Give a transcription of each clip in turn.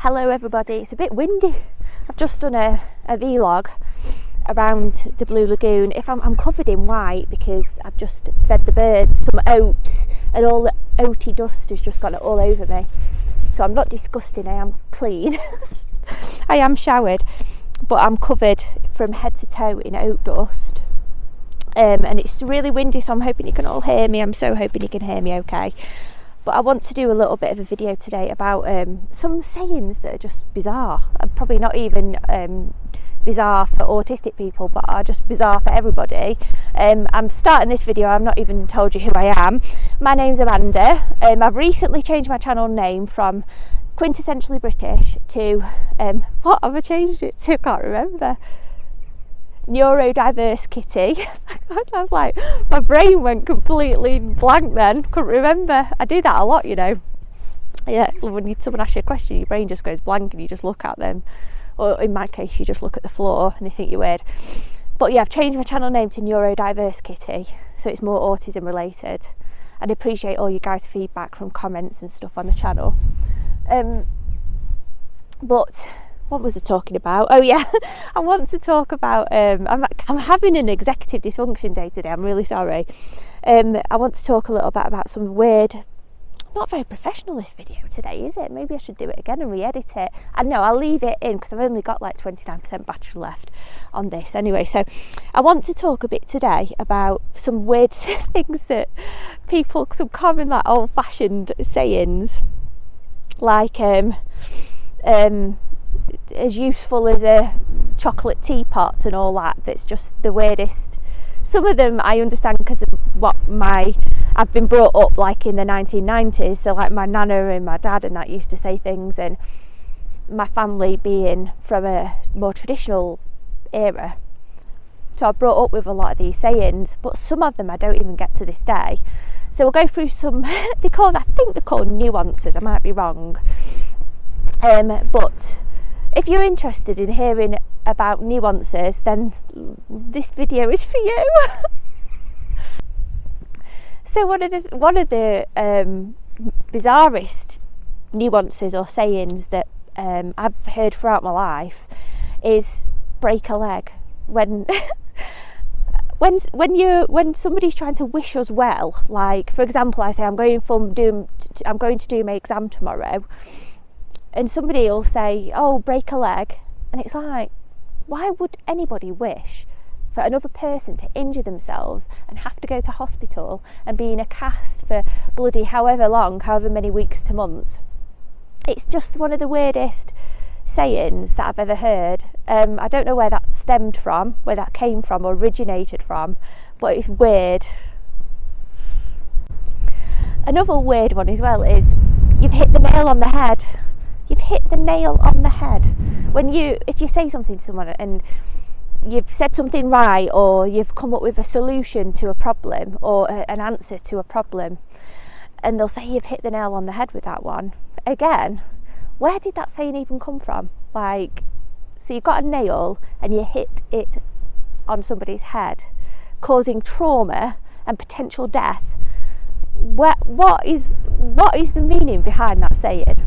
Hello everybody, it's a bit windy. I've just done a vlog around the Blue Lagoon. I'm covered in white because I've just fed the birds some oats and all the oaty dust has just got all over me. So I'm not disgusting, I am clean. I am showered, but I'm covered from head to toe in oat dust. And it's really windy, so I'm hoping you can all hear me. I'm so hoping you can hear me okay. But I want to do a little bit of a video today about some sayings that are just bizarre. Probably not even bizarre for autistic people, but are just bizarre for everybody. I'm starting this video, I've not even told you who I am. My name's Amanda. I've recently changed my channel name from Quintessentially British to, what have I changed it to? I can't remember. Neurodiverse Kitty. I was like, my brain went completely blank then, couldn't remember. I do that a lot, you know. Yeah, when someone asks you a question, your brain just goes blank and you just look at them, or in my case you just look at the floor and they think you're weird. But yeah, I've changed my channel name to Neurodiverse Kitty, so it's more autism related, and I appreciate all you guys' feedback from comments and stuff on the channel. But what was I talking about? Oh yeah, I want to talk about, I'm having an executive dysfunction day today, I'm really sorry. I want to talk a little bit about some weird, not very professional this video today, is it? Maybe I should do it again and re-edit it. I know, I'll leave it in because I've only got like 29% battery left on this. Anyway, so I want to talk a bit today about some weird things that people, some common like old-fashioned sayings, like as useful as a chocolate teapot and all that, that's just the weirdest. Some of them I understand because of what I've been brought up like in the 1990s, so like my nana and my dad and that used to say things, and my family being from a more traditional era, so I brought up with a lot of these sayings, but some of them I don't even get to this day. So we'll go through some, I think they're called nuances, I might be wrong, but if you're interested in hearing about nuances, then this video is for you. So one of the bizarrest nuances or sayings that I've heard throughout my life is break a leg. When somebody's trying to wish us well, like for example, I say I'm going to do my exam tomorrow, and somebody will say, oh, break a leg, and it's like, why would anybody wish for another person to injure themselves and have to go to hospital and be in a cast for bloody however many weeks to months? It's just one of the weirdest sayings that I've ever heard. I don't know where that stemmed from, where that came from or originated from, but it's weird. Another weird one as well is, you've hit the nail on the head. You've hit the nail on the head. If you say something to someone and you've said something right, or you've come up with a solution to a problem or an answer to a problem, and they'll say you've hit the nail on the head with that one. Again, where did that saying even come from? Like, so you've got a nail and you hit it on somebody's head, causing trauma and potential death. What is the meaning behind that saying?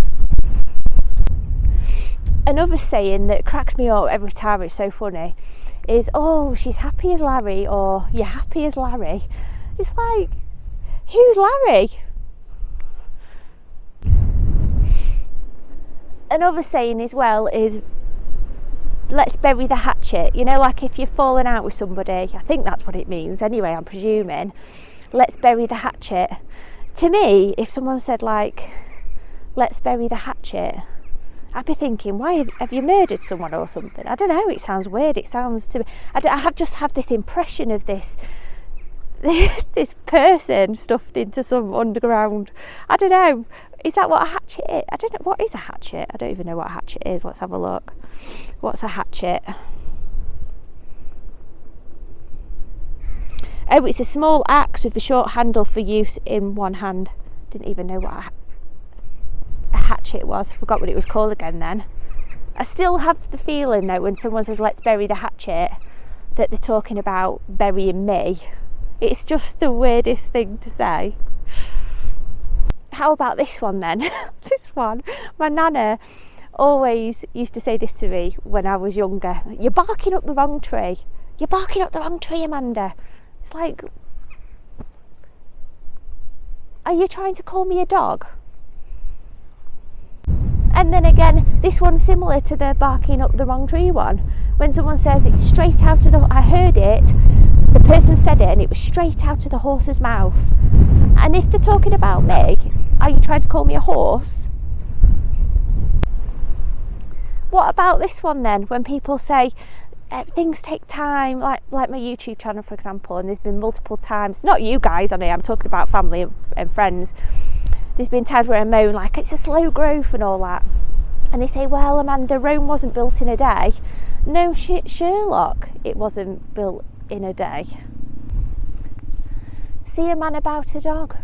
Another saying that cracks me up every time, it's so funny, is, oh, she's happy as Larry, or you're happy as Larry. It's like, who's Larry? Another saying as well is, let's bury the hatchet. You know, like if you've fallen out with somebody, I think that's what it means anyway, I'm presuming. Let's bury the hatchet. To me, if someone said like, let's bury the hatchet, I'd be thinking, why have you murdered someone or something? I don't know, it sounds weird. It sounds to me, I just have this impression of this person stuffed into some underground, I don't know, is that what a hatchet is? I don't know, what is a hatchet? I don't even know what a hatchet is. Let's have a look. What's a hatchet? Oh, it's a small axe with a short handle for use in one hand. Didn't even know what a hatchet was. Forgot what it was called again then. I still have the feeling though, when someone says let's bury the hatchet, that they're talking about burying me. It's just the weirdest thing to say. How about this one then? This one, my nana always used to say this to me when I was younger: you're barking up the wrong tree. You're barking up the wrong tree, Amanda. It's like, are you trying to call me a dog? And then again, this one's similar to the barking up the wrong tree one. When someone says it's straight out of the, I heard it, the person said it and it was straight out of the horse's mouth. And if they're talking about me, are you trying to call me a horse? What about this one then? When people say things take time, like my YouTube channel, for example, and there's been multiple times, not you guys, I know I'm talking about family and friends, there's been times where I moan like it's a slow growth and all that, and they say, well, Amanda, Rome wasn't built in a day. No shit, Sherlock, it wasn't built in a day. See a man about a dog.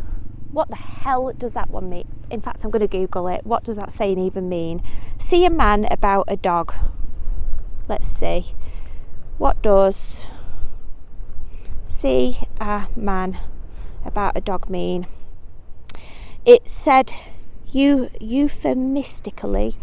What the hell does that one mean? In fact, I'm going to Google it. What does that saying even mean? See a man about a dog. Let's see. What does see a man about a dog mean? It said euphemistically,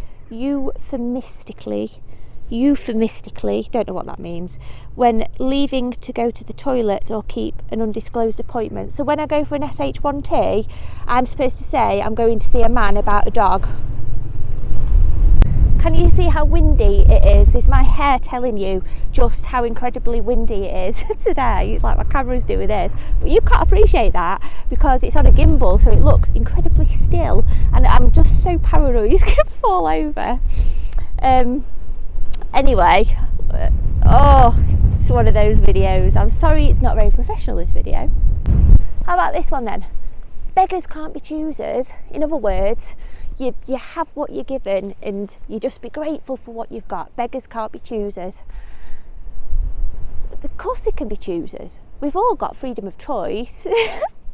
don't know what that means, when leaving to go to the toilet or keep an undisclosed appointment. So when I go for an SH1T, I'm supposed to say I'm going to see a man about a dog. Can you see how windy it is? Is my hair telling you just how incredibly windy it is today? It's like my camera's doing this, but you can't appreciate that because it's on a gimbal, so it looks incredibly still, and I'm just so paranoid it's gonna fall over. Anyway, it's one of those videos. I'm sorry it's not very professional, this video. How about this one then? Beggars can't be choosers. In other words, you have what you're given and you just be grateful for what you've got. Beggars can't be choosers. Of course they can be choosers. We've all got freedom of choice.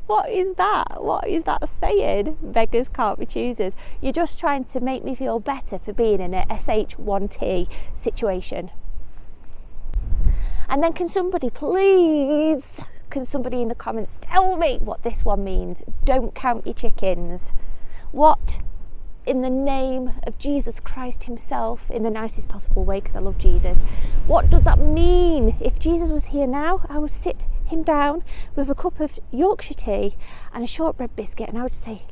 What is that? What is that saying? Beggars can't be choosers. You're just trying to make me feel better for being in a SH1T situation. And then can somebody in the comments tell me what this one means? Don't count your chickens. What, in the name of Jesus Christ himself, in the nicest possible way, because I love Jesus, what does that mean? If Jesus was here now, I would sit him down with a cup of Yorkshire tea and a shortbread biscuit, and I would say,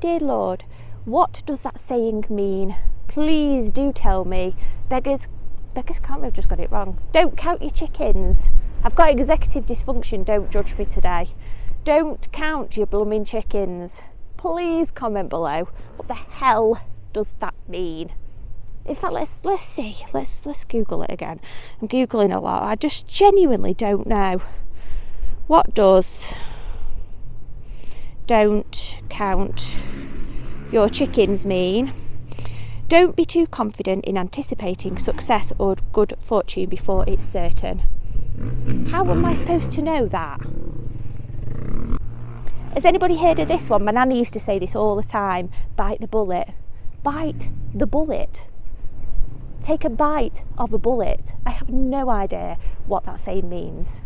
dear Lord, what does that saying mean? Please do tell me. Beggars can't have just got it wrong. Don't count your chickens. I've got executive dysfunction, don't judge me today. Don't count your blooming chickens. Please comment below. What the hell does that mean? In fact, let's see. Let's Google it again. I'm Googling a lot. I just genuinely don't know. What does don't count your chickens mean? Don't be too confident in anticipating success or good fortune before it's certain. How am I supposed to know that? Has anybody heard of this one? My nanny used to say this all the time. Bite the bullet. Bite the bullet. Take a bite of a bullet. I have no idea what that saying means.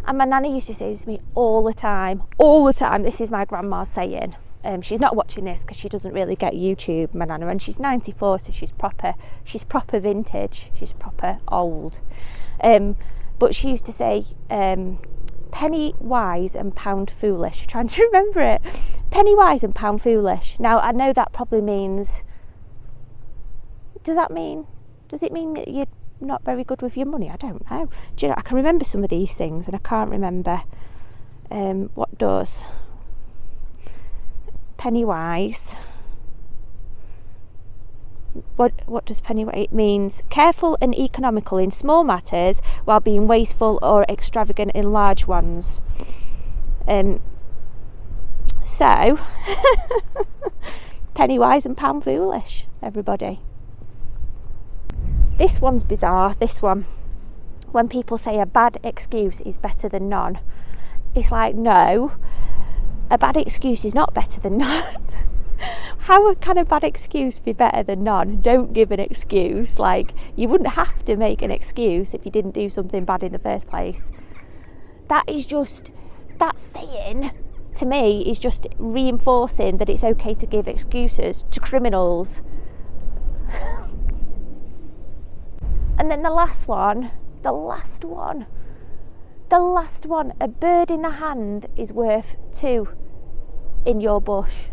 And my nanny used to say this to me all the time. All the time. This is my grandma's saying. She's not watching this because she doesn't really get YouTube, my nana, and she's 94, so she's proper vintage. She's proper old. But she used to say, penny wise and pound foolish. Trying to remember it. Penny wise and pound foolish. Now I know that probably means. Does it mean that you're not very good with your money? I don't know. Do you know? I can remember some of these things, and I can't remember what does penny wise. What does penny wise? It means careful and economical in small matters while being wasteful or extravagant in large ones. So penny wise and pound foolish, everybody. This one's bizarre. This one, when people say a bad excuse is better than none, it's like, no, a bad excuse is not better than none. How can a bad excuse be better than none? Don't give an excuse. Like, you wouldn't have to make an excuse if you didn't do something bad in the first place. That saying to me is just reinforcing that it's okay to give excuses to criminals. And then the last one, a bird in the hand is worth 2 in your bush.